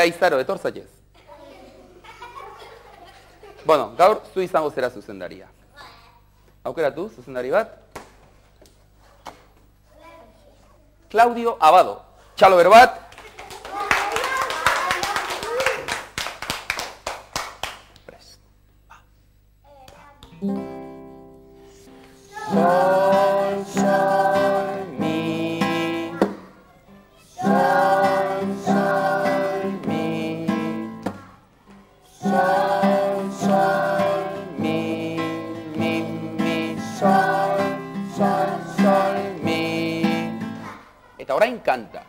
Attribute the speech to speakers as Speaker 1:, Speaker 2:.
Speaker 1: Izaro, etor zaitez. Bueno, gaur zu izango zera zuzendaria. Aukeratu, zuzendari bat. Claudio Abado. Txalo bero bat. Sol, sol, mi. Sol, sol, mi. Sol, sol, mi, mi, sol, sol, sol, mi. Eta orain kanta.